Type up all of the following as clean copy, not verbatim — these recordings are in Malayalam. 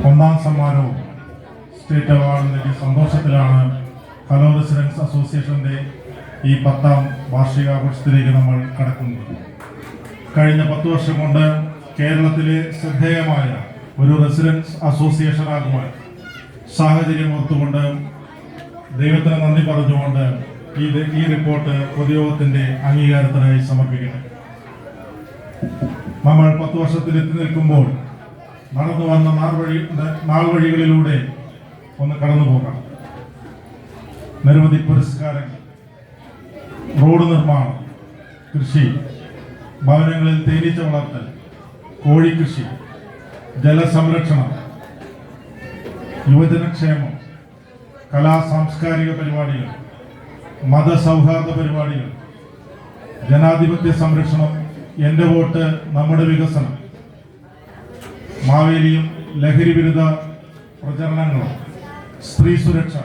ഒന്നാം സമ്മാനവും സ്റ്റേറ്റ് അവാർഡും നേടിയ സന്തോഷത്തിലാണ് ഹലോ റെസിഡൻസ് അസോസിയേഷന്റെ ഈ 10ാം വാർഷികാഘോഷത്തിലേക്ക് നമ്മൾ കടക്കുന്നത്. കഴിഞ്ഞ 10 വർഷം കൊണ്ട് കേരളത്തിലെ ശ്രദ്ധേയമായ ഒരു റെസിഡൻസ് അസോസിയേഷനാകുവാൻ സാഹചര്യം ഓർത്തുകൊണ്ട് ദൈവത്തിന് നന്ദി പറഞ്ഞുകൊണ്ട് ഈ റിപ്പോർട്ട് പൊതുയോഗത്തിന്റെ അംഗീകാരത്തിനായി സമർപ്പിക്കട്ടെ. നമ്മൾ 10 വർഷത്തിൽ എത്തി നിൽക്കുമ്പോൾ നടന്നു വന്ന നാൾവഴികളിലൂടെ ഒന്ന് കടന്നു പോകാം. നിരവധി പുരസ്കാരങ്ങൾ, റോഡ് നിർമ്മാണം, കൃഷി, ഭവനങ്ങളിൽ തേനീച്ച വളർത്തൽ, കോഴിക്കൃഷി, ജലസംരക്ഷണം, യുവജനക്ഷേമം, കലാ സാംസ്കാരിക പരിപാടികൾ, മതസൗഹാർദ്ദ പരിപാടികൾ, ജനാധിപത്യ സംരക്ഷണം, എൻ്റെ വോട്ട് നമ്മുടെ വികസനം, മാവേലിയും ലഹരി വിരുദ്ധ പ്രചരണങ്ങളും, സ്ത്രീ സുരക്ഷ,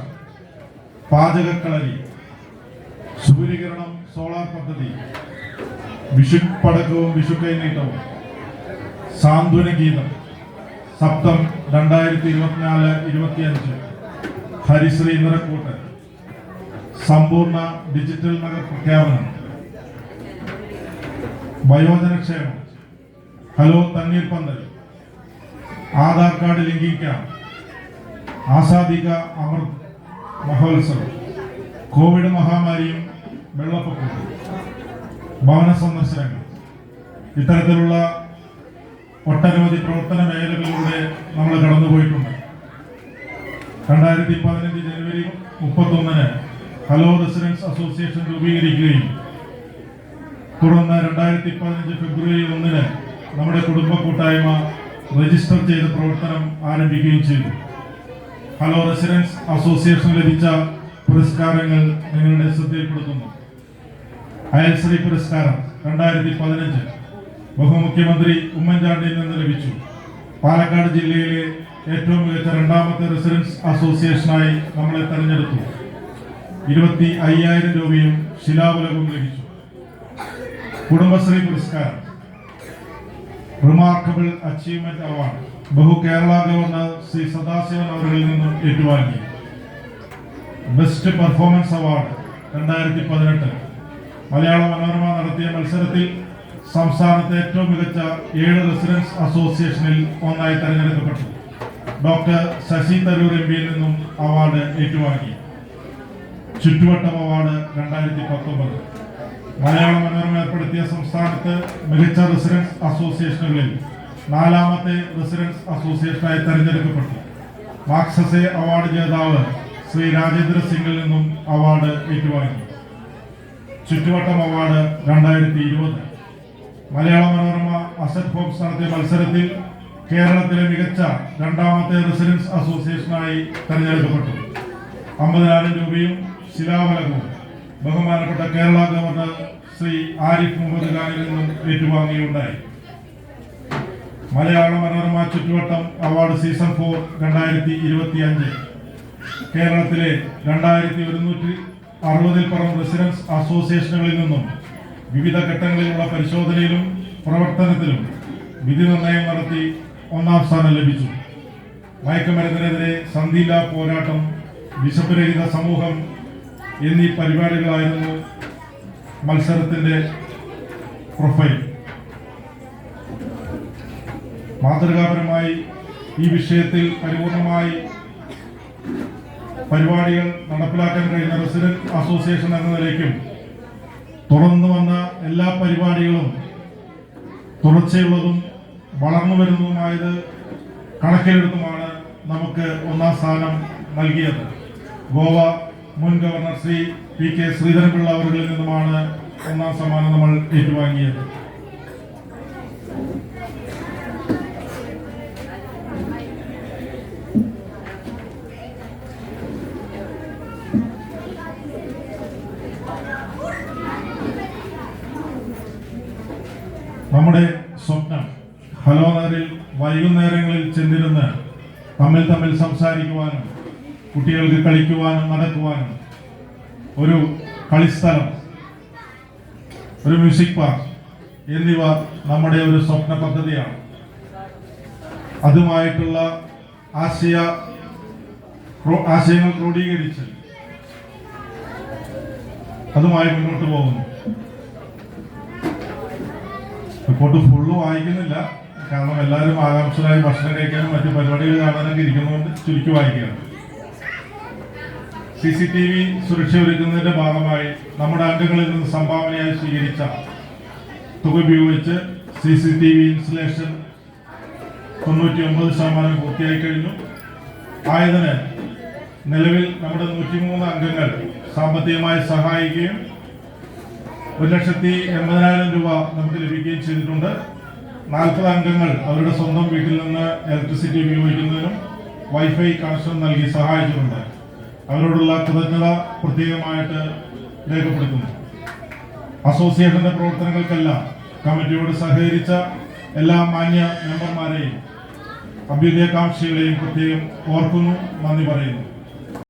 പാചകക്കളരി, സൂര്യകിരണം സോളാർ പദ്ധതി, വിഷുപ്പടക്കവും വിഷു കൈനീട്ടവും, സാന്ത്വന ഗീതം, സപ്തം 2024-25, ഹരിശ്രീ നിറക്കൂട്ട്, സമ്പൂർണ്ണ ഡിജിറ്റൽ നഗർ പ്രഖ്യാപനം, വയോജനക്ഷേമം, ഹലോ തണ്ണീർപ്പന്തൽ, ആധാർ കാർഡ് ലംഘിക്കാം, ആസാദിക അമൃത് മഹോത്സവം, കോവിഡ് മഹാമാരിയും വെള്ളപ്പൊക്കവും, ഭവന സന്ദർശനങ്ങൾ, ഇത്തരത്തിലുള്ള ഒട്ടനവധി പ്രവർത്തന മേഖലകളിലൂടെ നമ്മൾ കടന്നുപോയിട്ടുണ്ട്. 2015 ജനുവരി 31 ഹലോ റെസിഡൻസ് അസോസിയേഷൻ രൂപീകരിക്കുകയും തുടർന്ന് 2015 ഫെബ്രുവരി 1 നമ്മുടെ കുടുംബ കൂട്ടായ്മ രജിസ്റ്റർ ചെയ്ത് പ്രവർത്തനം ആരംഭിക്കുകയും ചെയ്തു. ഹലോ റെസിഡൻസ് അസോസിയേഷൻ ലഭിച്ച പുരസ്കാരങ്ങൾ നിങ്ങളുടെ ശ്രദ്ധയിൽപ്പെടുത്തുന്നു. അയൽശ്രീ പുരസ്കാരം 2015 ബഹുമുഖ്യമന്ത്രി ഉമ്മൻചാണ്ടിയിൽ നിന്ന് ലഭിച്ചു. പാലക്കാട് ജില്ലയിലെ ഏറ്റവും മികച്ച 2ാമത്തെ റെസിഡൻസ് അസോസിയേഷനായി നമ്മളെ തെരഞ്ഞെടുത്തു. 25,000 രൂപയും ശിലാഫലകവും ലഭിച്ചു. കുടുംബശ്രീ പുരസ്കാരം, remarkable achievement award Kerala governor Shri Sadasivan അവരിൽ നിന്നും ഏറ്റുവാങ്ങി. Best performance award 2018 Malayala Manorama നടത്തിയ മത്സരത്തിൽ സംസ്ഥാനത്തെ ഏറ്റവും മികച്ച 7 റെസിഡൻസ് അസോസിയേഷനിൽ ഒന്നായി തെരഞ്ഞെടുക്കപ്പെട്ടു. ഡോക്ടർ ശശി തരൂർ എംപിയിൽ നിന്നും അവാർഡ് ഏറ്റുവാങ്ങി. ചുറ്റുവട്ടം അവാർഡ് 2019 മലയാള മനോരമ ഏർപ്പെടുത്തിയ സംസ്ഥാനത്ത് മികച്ച റെസിഡൻസ് അസോസിയേഷനുകളിൽ 4ാമത്തെ റെസിഡൻസ് അസോസിയേഷനായി തെരഞ്ഞെടുക്കപ്പെട്ടു. മാക്സസെ അവാർഡ് ജേതാവ് ശ്രീ രാജേന്ദ്ര സിംഗിൽ നിന്നും അവാർഡ് ഏറ്റുവാങ്ങി. ചുറ്റുവട്ടം award 2020 Malayala Manorama asset Holmes നടത്തിയ മത്സരത്തിൽ കേരളത്തിലെ മികച്ച 2ാമത്തെ റെസിഡൻസ് അസോസിയേഷനായി തെരഞ്ഞെടുക്കപ്പെട്ടു. 50,000 രൂപയും ശിലാഫലകവും ബഹുമാനപ്പെട്ട കേരള ഗവർണർ ശ്രീ ആരിഫ് മുഹമ്മദ് ഖാനിൽ നിന്നും ഏറ്റുവാങ്ങിയുണ്ടായി. മലയാള മനോരമ ചുറ്റുവട്ടം അവാർഡ് സീസൺ 4 2025 കേരളത്തിലെ 2160 പരം റെസിഡൻസ് അസോസിയേഷനുകളിൽ നിന്നും വിവിധ ഘട്ടങ്ങളിലുള്ള പരിശോധനയിലും പ്രവർത്തനത്തിലും വിധി നിർണയം നടത്തി 1ാം സ്ഥാനം ലഭിച്ചു. മയക്കുമരുന്നിനെതിരെ സന്ധിയില്ല പോരാട്ടം, വിശപ്പ് രഹിത സമൂഹം എന്നീ പരിപാടികളായിരുന്നു മത്സരത്തിന്റെ പ്രൊഫൈൽ. മാതൃകാപരമായി ഈ വിഷയത്തിൽ പരിപൂർണമായി പരിപാടികൾ നടപ്പിലാക്കാൻ കഴിഞ്ഞ റെസിഡന്റ് അസോസിയേഷൻ എന്ന നിലയ്ക്കും തുടർന്നു വന്ന എല്ലാ പരിപാടികളും തുടർച്ചയുള്ളതും വളർന്നു വരുന്നതുമായത് കണക്കിലെടുത്തുമാണ് നമുക്ക് 1ാം സ്ഥാനം നൽകിയത്. ഗോവ മുൻ ഗവർണർ ശ്രീ PK ശ്രീധരൻപിള്ള അവരിൽ നിന്നുമാണ് 1ാം സമ്മാനം നമ്മൾ ഏറ്റുവാങ്ങിയത്. നമ്മുടെ സ്വപ്നം ഹലോ നഗറിൽ വൈകുന്നേരങ്ങളിൽ ചെന്നിരുന്ന് തമ്മിൽ സംസാരിക്കുവാനും കുട്ടികൾക്ക് കളിക്കുവാനും നടക്കുവാനും ഒരു കളിസ്ഥലം, ഒരു മ്യൂസിക് പാർക്ക് എന്നിവ നമ്മുടെ ഒരു സ്വപ്ന പദ്ധതിയാണ്. അതുമായിട്ടുള്ള ആശയങ്ങൾ ക്രോഡീകരിച്ച് അതുമായി മുന്നോട്ട് പോകുന്നു. റിപ്പോർട്ട് ഫുള്ള് വായിക്കുന്നില്ല, കാരണം എല്ലാവരും ആകാംക്ഷരായി ഭക്ഷണം കഴിക്കാനും മറ്റു പരിപാടികൾ കാണാനൊക്കെ ഇരിക്കുന്നതുകൊണ്ട് ചുരുക്കി വായിക്കുകയാണ്. CCTV സുരക്ഷ ഒരുക്കുന്നതിന്റെ ഭാഗമായി നമ്മുടെ അംഗങ്ങളിൽ നിന്ന് സംഭാവനയായി സ്വീകരിച്ച തുക ഉപയോഗിച്ച് CCTV ഇൻസ്റ്റലേഷൻ 99% പൂർത്തിയായി കഴിഞ്ഞു. ആയതിന് നിലവിൽ നമ്മുടെ 103 അംഗങ്ങൾ സാമ്പത്തികമായി സഹായിക്കുകയും 1,80,000 രൂപ നമുക്ക് ലഭിക്കുകയും ചെയ്തിട്ടുണ്ട്. 40 അംഗങ്ങൾ അവരുടെ സ്വന്തം വീട്ടിൽ നിന്ന് ഇലക്ട്രിസിറ്റി ഉപയോഗിക്കുന്നതിനും വൈഫൈ കണക്ഷൻ നൽകി സഹായിച്ചിട്ടുണ്ട്. അവരോടുള്ള കൃതജ്ഞത പ്രത്യേകമായിട്ട് രേഖപ്പെടുത്തുന്നു. അസോസിയേഷന്റെ പ്രവർത്തനങ്ങൾക്കെല്ലാം കമ്മിറ്റിയോട് സഹകരിച്ച എല്ലാ മാന്യ മെമ്പർമാരെയും അഭ്യുദയകാംക്ഷികളെയും പ്രത്യേകം ഓർക്കുന്നു, നന്ദി പറയുന്നു.